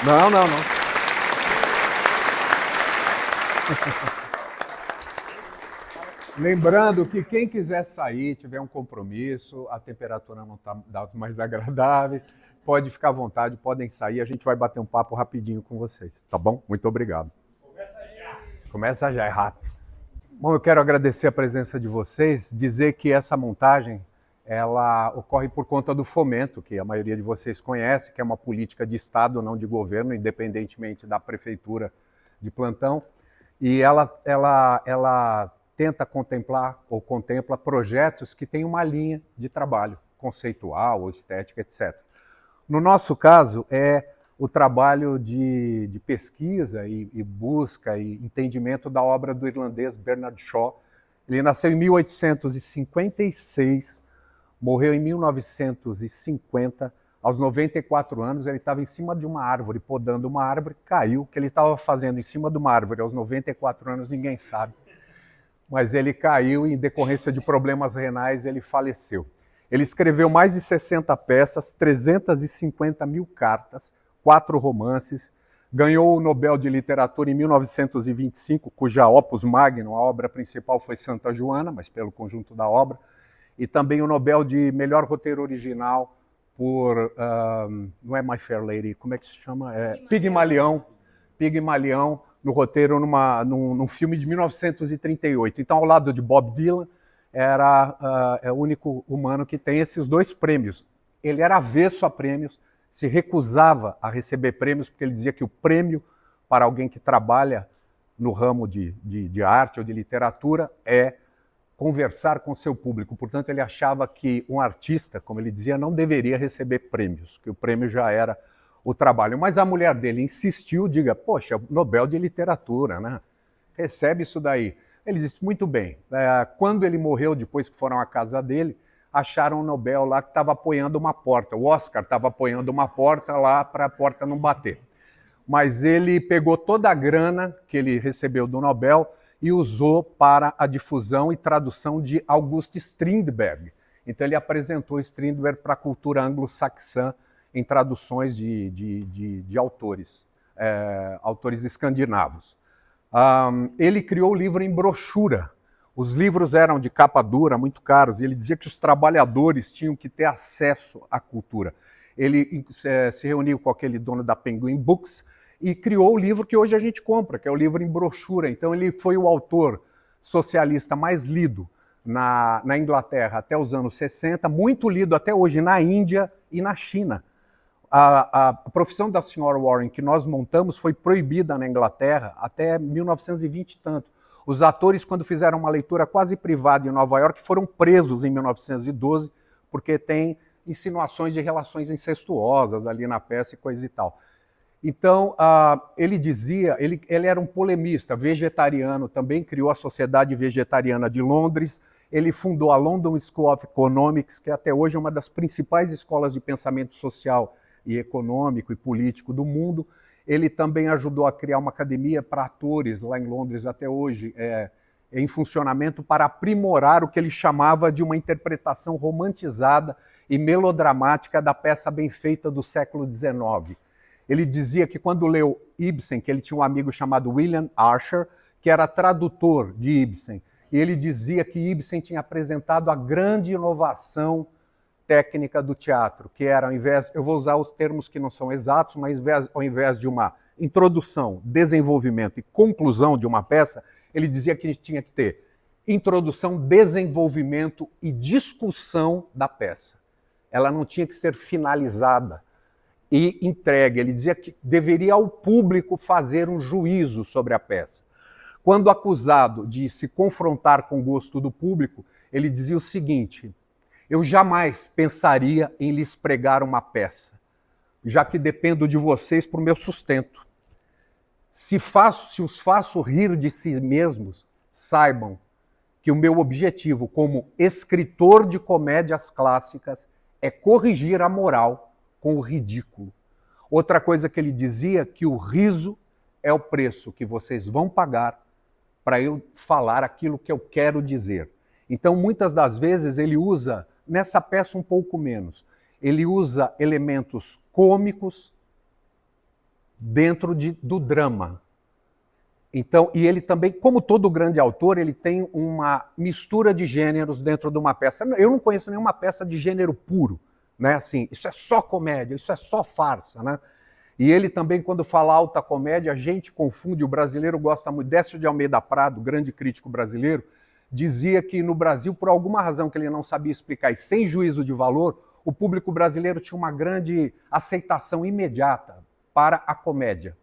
Não, não, não. Lembrando que quem quiser sair, tiver um compromisso, a temperatura não está das mais agradáveis, pode ficar à vontade, podem sair, a gente vai bater um papo rapidinho com vocês, tá bom? Muito obrigado. Começa já, é rápido. Bom, eu quero agradecer a presença de vocês, dizer que essa montagem, ela ocorre por conta do Fomento, que a maioria de vocês conhece, que é uma política de Estado, não de governo, independentemente da prefeitura de plantão, e ela tenta contemplar ou contempla projetos que têm uma linha de trabalho conceitual ou estética, etc. No nosso caso, é o trabalho de pesquisa e busca e entendimento da obra do irlandês Bernard Shaw. Ele nasceu em 1856, morreu em 1950, aos 94 anos, ele estava em cima de uma árvore, podando uma árvore, caiu. O que ele estava fazendo em cima de uma árvore aos 94 anos, ninguém sabe. Mas ele caiu e, em decorrência de problemas renais, ele faleceu. Ele escreveu mais de 60 peças, 350 mil cartas, 4 romances, ganhou o Nobel de Literatura em 1925, cuja opus magnum, a obra principal, foi Santa Joana, mas pelo conjunto da obra, e também o Nobel de melhor roteiro original por, não é My Fair Lady, como é que se chama? Pigmalião, no roteiro num filme de 1938. Então, ao lado de Bob Dylan, é o único humano que tem esses 2 prêmios. Ele era avesso a prêmios, se recusava a receber prêmios, porque ele dizia que o prêmio para alguém que trabalha no ramo de arte ou de literatura é conversar com seu público. Portanto, ele achava que um artista, como ele dizia, não deveria receber prêmios, que o prêmio já era o trabalho. Mas a mulher dele insistiu, diga, poxa, Nobel de Literatura, né? Recebe isso daí. Ele disse, muito bem. Quando ele morreu, depois que foram à casa dele, acharam um Nobel lá que estava apoiando uma porta. O Oscar estava apoiando uma porta lá para a porta não bater. Mas ele pegou toda a grana que ele recebeu do Nobel e usou para a difusão e tradução de August Strindberg. Então ele apresentou Strindberg para a cultura anglo-saxã em traduções de autores, autores escandinavos. Ele criou o livro em brochura. Os livros eram de capa dura, muito caros, e ele dizia que os trabalhadores tinham que ter acesso à cultura. Ele se reuniu com aquele dono da Penguin Books e criou o livro que hoje a gente compra, que é o livro em brochura. Então ele foi o autor socialista mais lido na Inglaterra até os anos 60, muito lido até hoje na Índia e na China. A profissão da senhora Warren que nós montamos foi proibida na Inglaterra até 1920 e tanto. Os atores, quando fizeram uma leitura quase privada em Nova York, foram presos em 1912, porque tem insinuações de relações incestuosas ali na peça e coisa e tal. Então, ele dizia, ele era um polemista, vegetariano, também criou a Sociedade Vegetariana de Londres, ele fundou a London School of Economics, que até hoje é uma das principais escolas de pensamento social e econômico e político do mundo. Ele também ajudou a criar uma academia para atores lá em Londres, até hoje, em funcionamento, para aprimorar o que ele chamava de uma interpretação romantizada e melodramática da peça bem feita do século XIX. Ele dizia que quando leu Ibsen, que ele tinha um amigo chamado William Archer, que era tradutor de Ibsen, e ele dizia que Ibsen tinha apresentado a grande inovação técnica do teatro, que era, ao invés, eu vou usar os termos que não são exatos, mas ao invés de uma introdução, desenvolvimento e conclusão de uma peça, ele dizia que tinha que ter introdução, desenvolvimento e discussão da peça. Ela não tinha que ser finalizada e entregue. Ele dizia que deveria ao público fazer um juízo sobre a peça. Quando acusado de se confrontar com o gosto do público, ele dizia o seguinte: eu jamais pensaria em lhes pregar uma peça, já que dependo de vocês para o meu sustento. Se os faço rir de si mesmos, saibam que o meu objetivo como escritor de comédias clássicas é corrigir a moral com o ridículo. Outra coisa que ele dizia, que o riso é o preço que vocês vão pagar para eu falar aquilo que eu quero dizer. Então, muitas das vezes, ele usa, nessa peça um pouco menos, ele usa elementos cômicos, dentro do drama. Então, e ele também, como todo grande autor, ele tem uma mistura de gêneros dentro de uma peça. Eu não conheço nenhuma peça de gênero puro, né? Assim, isso é só comédia, isso é só farsa, né? E ele também, quando fala alta comédia, a gente confunde, o brasileiro gosta muito. Décio de Almeida Prado, grande crítico brasileiro, dizia que no Brasil, por alguma razão que ele não sabia explicar e sem juízo de valor, o público brasileiro tinha uma grande aceitação imediata para a comédia.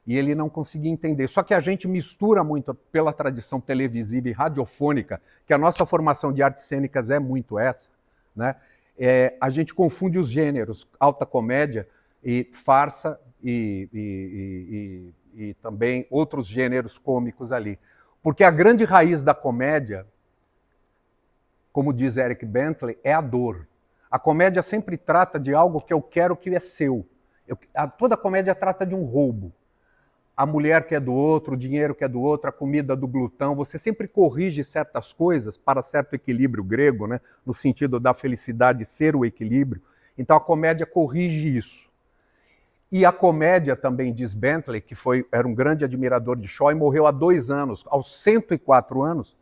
E ele não conseguia entender. Só que a gente mistura muito pela tradição televisiva e radiofônica, que a nossa formação de artes cênicas é muito essa, né? A gente confunde os gêneros, alta comédia e farsa e também outros gêneros cômicos ali. Porque a grande raiz da comédia, como diz Eric Bentley, é a dor. A comédia sempre trata de algo que eu quero que é seu. Toda comédia trata de um roubo. A mulher que é do outro, o dinheiro que é do outro, a comida do glutão, você sempre corrige certas coisas para certo equilíbrio grego, né? No sentido da felicidade ser o equilíbrio. Então a comédia corrige isso. E a comédia também, diz Bentley, que era um grande admirador de Shaw e morreu há 2 anos, aos 104 anos,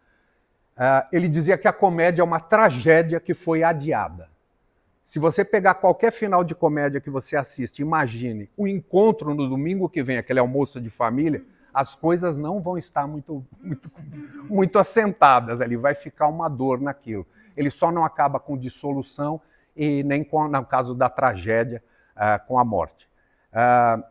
ele dizia que a comédia é uma tragédia que foi adiada. Se você pegar qualquer final de comédia que você assiste, imagine o encontro no domingo que vem, aquele almoço de família, as coisas não vão estar muito assentadas ali, vai ficar uma dor naquilo. Ele só não acaba com dissolução e nem no caso da tragédia, com a morte.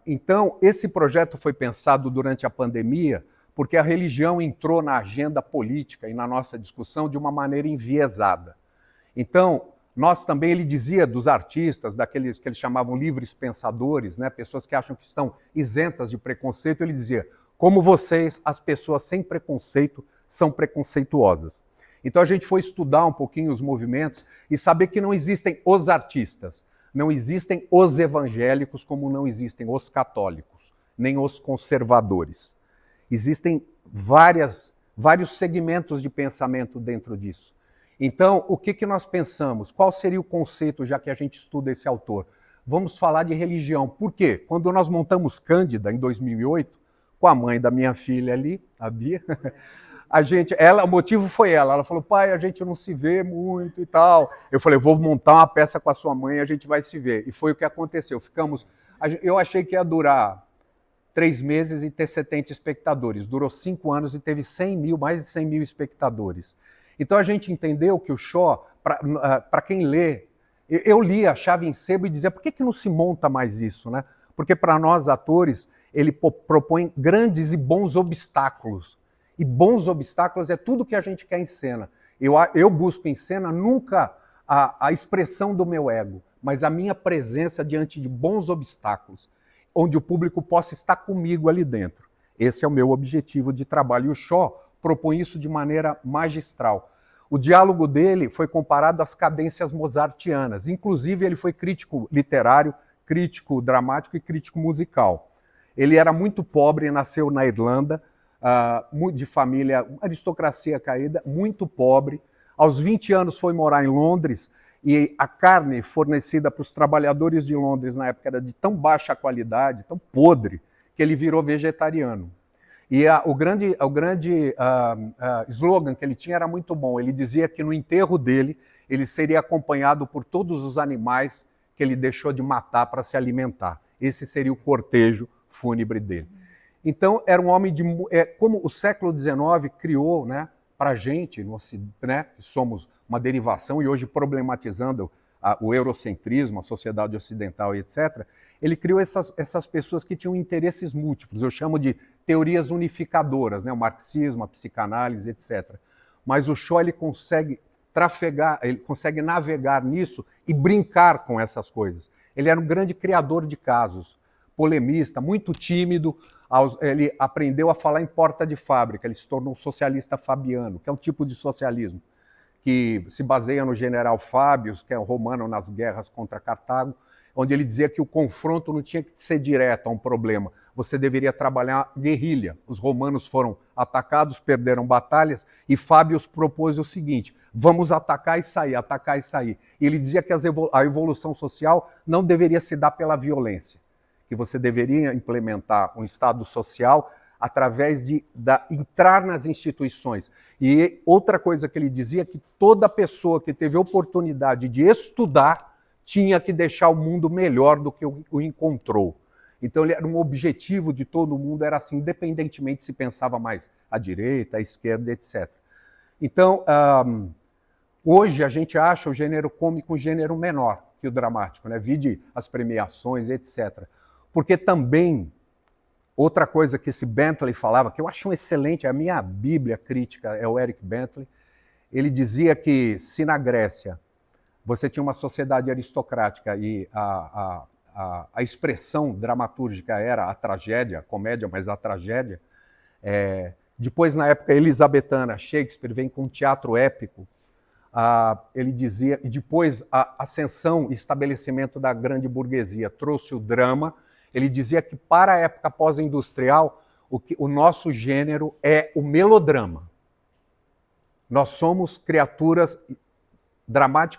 Então, esse projeto foi pensado durante a pandemia porque a religião entrou na agenda política e na nossa discussão de uma maneira enviesada. Então, nós também, ele dizia dos artistas, daqueles que eles chamavam livres pensadores, né, pessoas que acham que estão isentas de preconceito, ele dizia, como vocês, as pessoas sem preconceito são preconceituosas. Então a gente foi estudar um pouquinho os movimentos e saber que não existem os artistas, não existem os evangélicos como não existem os católicos, nem os conservadores. Existem vários segmentos de pensamento dentro disso. Então, o que nós pensamos? Qual seria o conceito, já que a gente estuda esse autor? Vamos falar de religião. Por quê? Quando nós montamos Cândida, em 2008, com a mãe da minha filha ali, a Bia, o motivo foi ela falou, pai, a gente não se vê muito e tal. Eu falei, vou montar uma peça com a sua mãe e a gente vai se ver. E foi o que aconteceu. Eu achei que ia durar 3 meses e ter 70 espectadores. Durou 5 anos e teve mais de 100 mil espectadores. Então a gente entendeu que o Shaw, para quem lê, eu lia, achava em sebo e dizia, por que não se monta mais isso, né? Porque para nós atores, ele propõe grandes e bons obstáculos. E bons obstáculos é tudo que a gente quer em cena. Eu busco em cena nunca a expressão do meu ego, mas a minha presença diante de bons obstáculos, onde o público possa estar comigo ali dentro. Esse é o meu objetivo de trabalho. E o Shaw propõe isso de maneira magistral. O diálogo dele foi comparado às cadências mozartianas. Inclusive, ele foi crítico literário, crítico dramático e crítico musical. Ele era muito pobre, nasceu na Irlanda, de família, aristocracia caída, muito pobre. Aos 20 anos foi morar em Londres e a carne fornecida para os trabalhadores de Londres na época era de tão baixa qualidade, tão podre, que ele virou vegetariano. E o grande slogan que ele tinha era muito bom. Ele dizia que no enterro dele, ele seria acompanhado por todos os animais que ele deixou de matar para se alimentar. Esse seria o cortejo fúnebre dele. Então, era um homem como o século XIX criou, né, para a gente, né, que somos uma derivação e hoje problematizando o eurocentrismo, a sociedade ocidental e etc., ele criou essas pessoas que tinham interesses múltiplos. Eu chamo de teorias unificadoras, né? O marxismo, a psicanálise, etc. Mas o Shaw ele consegue navegar nisso e brincar com essas coisas. Ele era um grande criador de casos, polemista, muito tímido. Ele aprendeu a falar em porta de fábrica, ele se tornou um socialista fabiano, que é um tipo de socialismo que se baseia no general Fábius, que é um romano nas guerras contra Cartago, onde ele dizia que o confronto não tinha que ser direto a um problema, você deveria trabalhar guerrilha. Os romanos foram atacados, perderam batalhas, e Fábius propôs o seguinte, vamos atacar e sair, atacar e sair. E ele dizia que a evolução social não deveria se dar pela violência, que você deveria implementar um Estado social através de entrar nas instituições. E outra coisa que ele dizia é que toda pessoa que teve oportunidade de estudar tinha que deixar o mundo melhor do que o encontrou. Então, ele era um objetivo de todo mundo, era assim, independentemente se pensava mais à direita, à esquerda, etc. Então, hoje a gente acha o gênero cômico um gênero menor que o dramático, né? Vide as premiações, etc. Porque também, outra coisa que esse Bentley falava, que eu acho um excelente, a minha bíblia crítica é o Eric Bentley, ele dizia que se na Grécia você tinha uma sociedade aristocrática e a expressão dramatúrgica era a tragédia, a comédia, mas a tragédia, depois, na época elisabetana, Shakespeare vem com um teatro épico, ele dizia, e depois a ascensão e estabelecimento da grande burguesia trouxe o drama. Ele dizia que para a época pós-industrial, o nosso gênero é o melodrama. Nós somos criaturas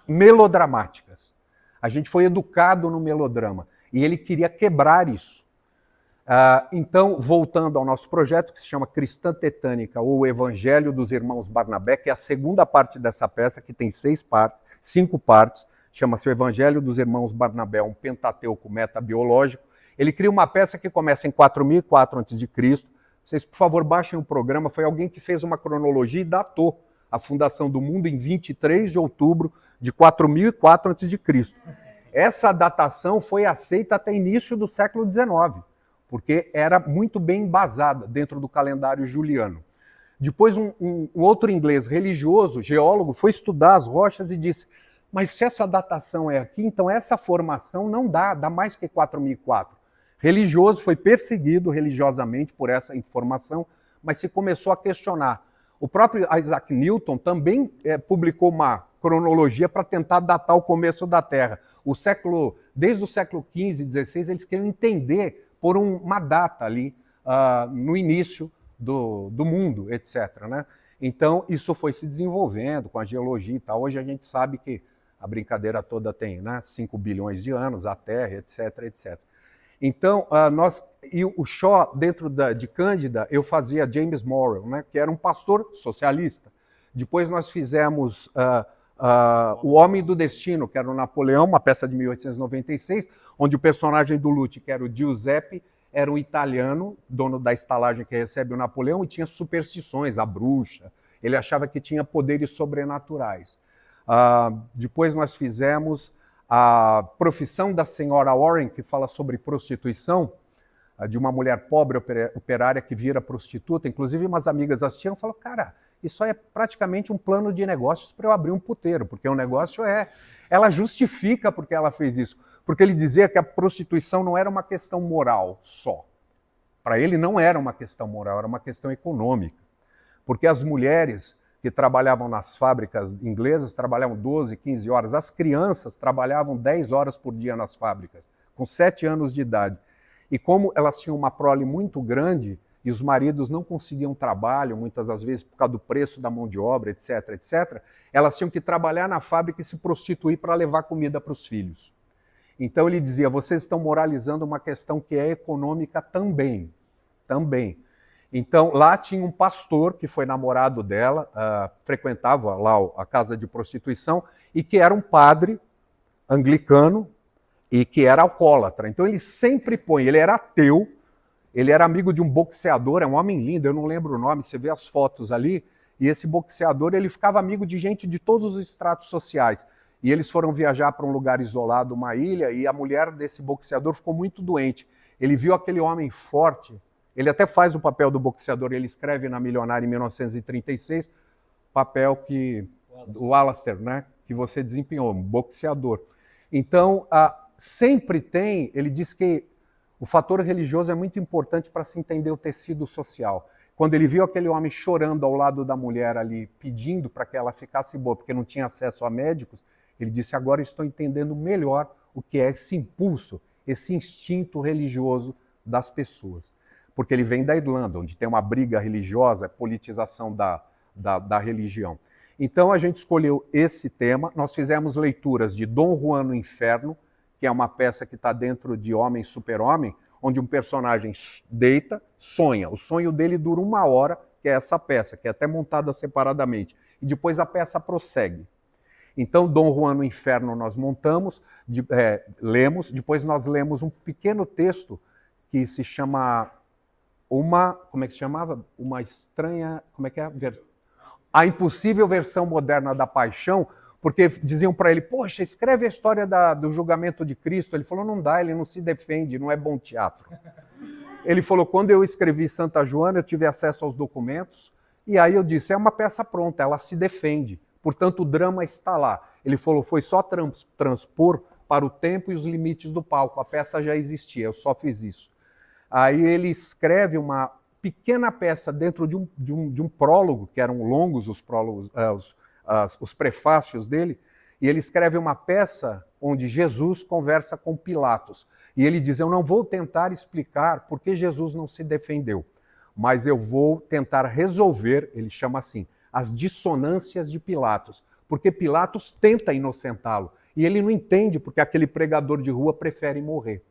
melodramáticas. A gente foi educado no melodrama e ele queria quebrar isso. Então, voltando ao nosso projeto, que se chama Cristã Tetânica, ou o Evangelho dos Irmãos Barnabé, que é a segunda parte dessa peça, que tem 5 partes, chama-se o Evangelho dos Irmãos Barnabé, um pentateuco metabiológico. Ele cria uma peça que começa em 4004 a.C. Vocês, por favor, baixem o programa. Foi alguém que fez uma cronologia e datou a fundação do mundo em 23 de outubro de 4004 a.C. Essa datação foi aceita até início do século XIX, porque era muito bem embasada dentro do calendário juliano. Depois, um outro inglês religioso, geólogo, foi estudar as rochas e disse: mas se essa datação é aqui, então essa formação não dá mais que 4004. Religioso, foi perseguido religiosamente por essa informação, mas se começou a questionar. O próprio Isaac Newton também publicou uma cronologia para tentar datar o começo da Terra. Desde o século XV, XVI, eles queriam entender por uma data ali no início do mundo, etc. Né? Então, isso foi se desenvolvendo com a geologia e tal. Hoje a gente sabe que a brincadeira toda tem 5 bilhões de anos, a Terra, etc, etc. Então, e o Shaw, dentro de Cândida, eu fazia James Morrill, né, que era um pastor socialista. Depois nós fizemos O Homem do Destino, que era o Napoleão, uma peça de 1896, onde o personagem do Lute, que era o Giuseppe, era um italiano, dono da estalagem que recebe o Napoleão, e tinha superstições, a bruxa. Ele achava que tinha poderes sobrenaturais. Depois nós fizemos A Profissão da Senhora Warren, que fala sobre prostituição, de uma mulher pobre operária que vira prostituta. Inclusive, umas amigas assistiam e falaram: cara, isso é praticamente um plano de negócios para eu abrir um puteiro, porque o negócio ela justifica porque ela fez isso. Porque ele dizia que a prostituição não era uma questão moral só. Para ele não era uma questão moral, era uma questão econômica. Porque as mulheres que trabalhavam nas fábricas inglesas trabalhavam 12, 15 horas. As crianças trabalhavam 10 horas por dia nas fábricas, com 7 anos de idade. E como elas tinham uma prole muito grande e os maridos não conseguiam trabalho, muitas das vezes por causa do preço da mão de obra, etc, etc, elas tinham que trabalhar na fábrica e se prostituir para levar comida para os filhos. Então ele dizia: vocês estão moralizando uma questão que é econômica também. Também. Então, lá tinha um pastor que foi namorado dela, frequentava lá a casa de prostituição, e que era um padre anglicano e que era alcoólatra. Então, ele sempre ele era ateu, ele era amigo de um boxeador, é um homem lindo, eu não lembro o nome, você vê as fotos ali, e esse boxeador, ele ficava amigo de gente de todos os estratos sociais. E eles foram viajar para um lugar isolado, uma ilha, e a mulher desse boxeador ficou muito doente. Ele viu aquele homem forte. Ele até faz o papel do boxeador, ele escreve na Milionária em 1936, papel que o Alastair, né, que você desempenhou, um boxeador. Então, sempre ele diz que o fator religioso é muito importante para se entender o tecido social. Quando ele viu aquele homem chorando ao lado da mulher ali, pedindo para que ela ficasse boa, porque não tinha acesso a médicos, ele disse: agora estou entendendo melhor o que é esse impulso, esse instinto religioso das pessoas. Porque ele vem da Irlanda, onde tem uma briga religiosa, politização da religião. Então a gente escolheu esse tema, nós fizemos leituras de Dom Juan no Inferno, que é uma peça que está dentro de Homem Super-Homem, onde um personagem deita, sonha. O sonho dele dura 1 hora, que é essa peça, que é até montada separadamente. E depois a peça prossegue. Então, Dom Juan no Inferno nós montamos, lemos, depois nós lemos um pequeno texto que se chama como é que se chamava? Uma estranha, como é que é? A impossível versão moderna da paixão, porque diziam para ele, poxa, escreve a história do julgamento de Cristo. Ele falou, não dá, ele não se defende, não é bom teatro. Ele falou, quando eu escrevi Santa Joana, eu tive acesso aos documentos, e aí eu disse, é uma peça pronta, ela se defende, portanto o drama está lá. Ele falou, foi só transpor para o tempo e os limites do palco, a peça já existia, eu só fiz isso. Aí ele escreve uma pequena peça dentro de um prólogo, que eram longos os prólogos, os prefácios dele, e ele escreve uma peça onde Jesus conversa com Pilatos. E ele diz, eu não vou tentar explicar por que Jesus não se defendeu, mas eu vou tentar resolver, ele chama assim, as dissonâncias de Pilatos, porque Pilatos tenta inocentá-lo, e ele não entende porque aquele pregador de rua prefere morrer.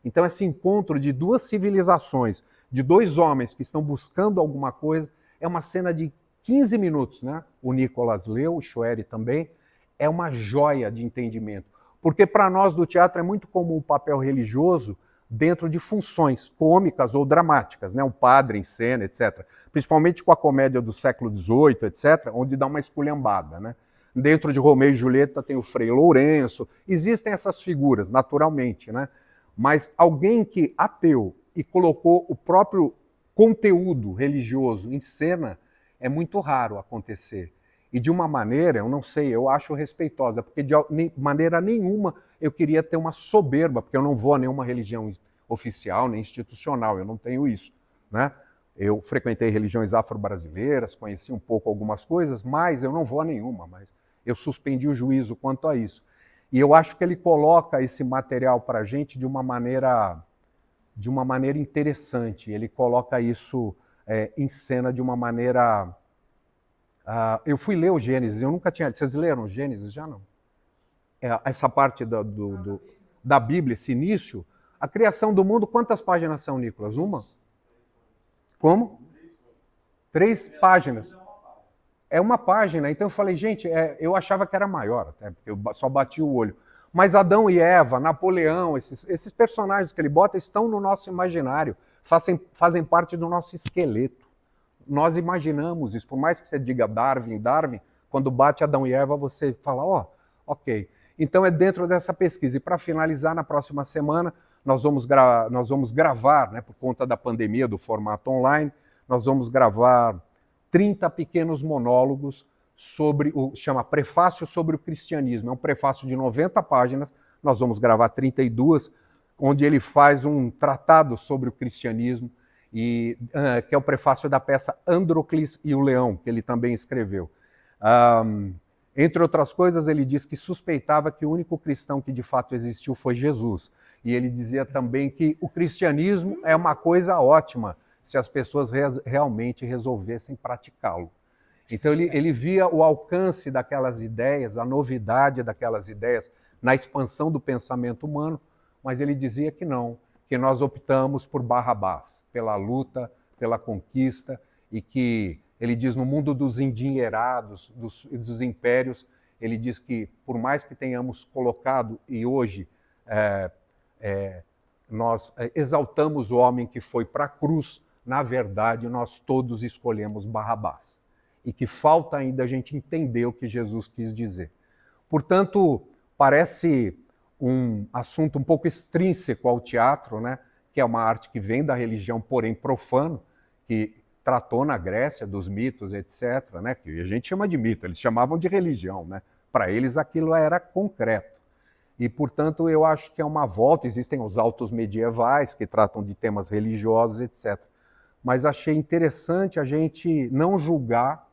Então esse encontro de duas civilizações, de dois homens que estão buscando alguma coisa, é uma cena de 15 minutos, né? O Nicolas leu, o Choeri também, é uma joia de entendimento. Porque para nós do teatro é muito comum o papel religioso dentro de funções cômicas ou dramáticas, né? Um padre em cena, etc. Principalmente com a comédia do século XVIII, etc., onde dá uma esculhambada, né? Dentro de Romeu e Julieta tem o Frei Lourenço, existem essas figuras, naturalmente, né? Mas alguém que ateu e colocou o próprio conteúdo religioso em cena é muito raro acontecer. E de uma maneira, eu não sei, eu acho respeitosa, porque de maneira nenhuma eu queria ter uma soberba, porque eu não vou a nenhuma religião oficial, nem institucional, eu não tenho isso, né? Eu frequentei religiões afro-brasileiras, conheci um pouco algumas coisas, mas eu não vou a nenhuma, mas eu suspendi o juízo quanto a isso. E eu acho que ele coloca esse material para a gente de uma maneira interessante. Ele coloca isso em cena de uma maneira... eu fui ler o Gênesis, eu nunca tinha... Vocês leram o Gênesis? Já não. Essa parte da Bíblia, esse início, a criação do mundo, quantas páginas são, Nicolas? Uma? Como? 3 páginas. É uma página, então eu falei, gente, eu achava que era maior, até, porque eu só bati o olho. Mas Adão e Eva, Napoleão, esses personagens que ele bota estão no nosso imaginário, fazem parte do nosso esqueleto. Nós imaginamos isso, por mais que você diga Darwin, quando bate Adão e Eva, você fala, ok. Então é dentro dessa pesquisa. E para finalizar, na próxima semana, nós vamos gravar, né, por conta da pandemia, do formato online, nós vamos gravar 30 pequenos monólogos chama Prefácio sobre o Cristianismo. É um prefácio de 90 páginas, nós vamos gravar 32, onde ele faz um tratado sobre o cristianismo, que é o prefácio da peça Androcles e o Leão, que ele também escreveu. Entre outras coisas, ele diz que suspeitava que o único cristão que de fato existiu foi Jesus. E ele dizia também que o cristianismo é uma coisa ótima, se as pessoas realmente resolvessem praticá-lo. Então ele via o alcance daquelas ideias, a novidade daquelas ideias na expansão do pensamento humano, mas ele dizia que não, que nós optamos por Barrabás, pela luta, pela conquista, e que, ele diz, no mundo dos endinheirados, dos impérios, ele diz que, por mais que tenhamos colocado, e hoje nós exaltamos o homem que foi para a cruz, na verdade, nós todos escolhemos Barrabás. E que falta ainda a gente entender o que Jesus quis dizer. Portanto, parece um assunto um pouco extrínseco ao teatro, né? Que é uma arte que vem da religião, porém profano, que tratou na Grécia dos mitos, etc., né? Que a gente chama de mito, eles chamavam de religião, né? Para eles aquilo era concreto. E, portanto, eu acho que é uma volta, existem os autos medievais que tratam de temas religiosos, etc., mas achei interessante a gente não julgar,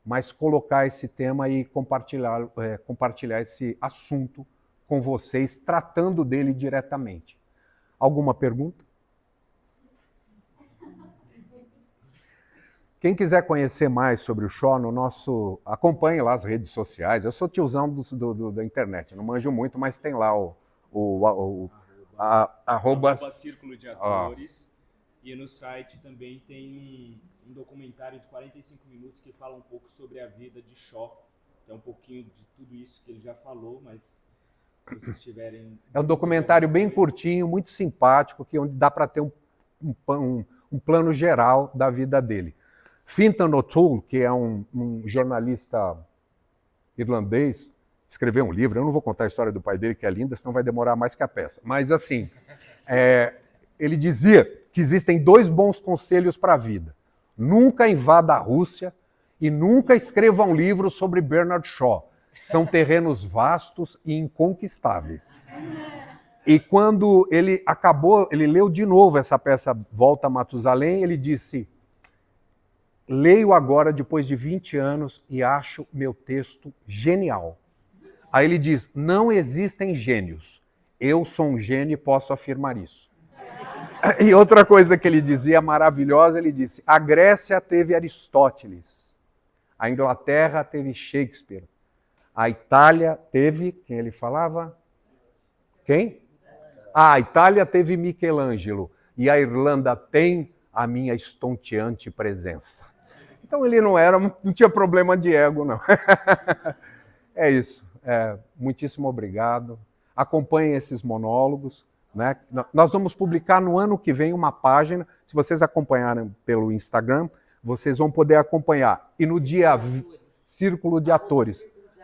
mas colocar esse tema e compartilhar esse assunto com vocês, tratando dele diretamente. Alguma pergunta? Quem quiser conhecer mais sobre o Shaw, acompanhe lá as redes sociais. Eu sou tiozão da internet, não manjo muito, mas tem lá arroba Círculo de Atores. E no site também tem um documentário de 45 minutos que fala um pouco sobre a vida de Shaw. É um pouquinho de tudo isso que ele já falou, mas se vocês tiverem... É um documentário bem curtinho, muito simpático, onde dá para ter um plano geral da vida dele. Fintan O'Toole, que é um jornalista irlandês, escreveu um livro. Eu não vou contar a história do pai dele, que é linda, senão vai demorar mais que a peça. Mas assim, ele dizia que existem 2 bons conselhos para a vida. Nunca invada a Rússia e nunca escreva um livro sobre Bernard Shaw. São terrenos vastos e inconquistáveis. E quando ele leu de novo essa peça Volta a Matusalém, ele disse: leio agora depois de 20 anos e acho meu texto genial. Aí ele diz: não existem gênios. Eu sou um gênio e posso afirmar isso. E outra coisa que ele dizia maravilhosa, ele disse: a Grécia teve Aristóteles, a Inglaterra teve Shakespeare, a Itália teve, quem ele falava? Quem? A Itália teve Michelangelo e a Irlanda tem a minha estonteante presença. Então ele não tinha problema de ego, não. É isso. Muitíssimo obrigado. Acompanhem esses monólogos. Né? Nós vamos publicar no ano que vem uma página. Se vocês acompanharem pelo Instagram, vocês vão poder acompanhar. E no dia Círculo de Atores.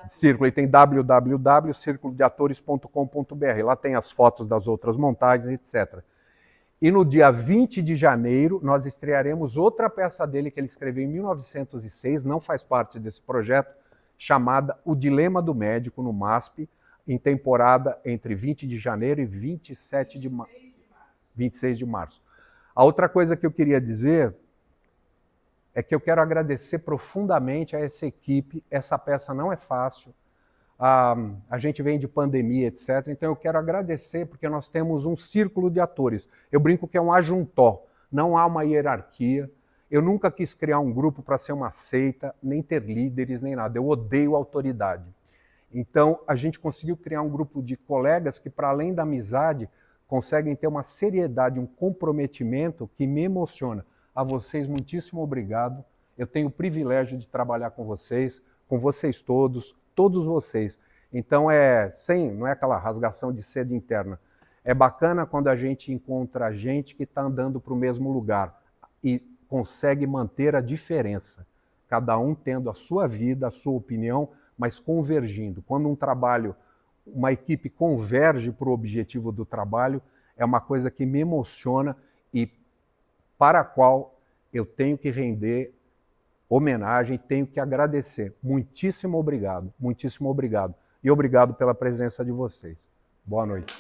Círculo, e tem www.circulodeatores.com.br. Lá tem as fotos das outras montagens, etc. E no dia 20 de janeiro, nós estrearemos outra peça dele que ele escreveu em 1906, não faz parte desse projeto, chamada O Dilema do Médico, no MASP, em temporada entre 20 de janeiro e 26 de março. A outra coisa que eu queria dizer é que eu quero agradecer profundamente a essa equipe. Essa peça não é fácil. A gente vem de pandemia, etc. Então eu quero agradecer porque nós temos um círculo de atores. Eu brinco que é um ajuntó, não há uma hierarquia. Eu nunca quis criar um grupo para ser uma seita, nem ter líderes, nem nada. Eu odeio autoridade. Então a gente conseguiu criar um grupo de colegas que, para além da amizade, conseguem ter uma seriedade, um comprometimento que me emociona. A vocês, muitíssimo obrigado. Eu tenho o privilégio de trabalhar com vocês todos vocês. Então não é aquela rasgação de seda interna. É bacana quando a gente encontra gente que está andando para o mesmo lugar e consegue manter a diferença. Cada um tendo a sua vida, a sua opinião, mas convergindo. Quando uma equipe converge para o objetivo do trabalho, é uma coisa que me emociona e para a qual eu tenho que render homenagem, tenho que agradecer. Muitíssimo obrigado, muitíssimo obrigado. E obrigado pela presença de vocês. Boa noite.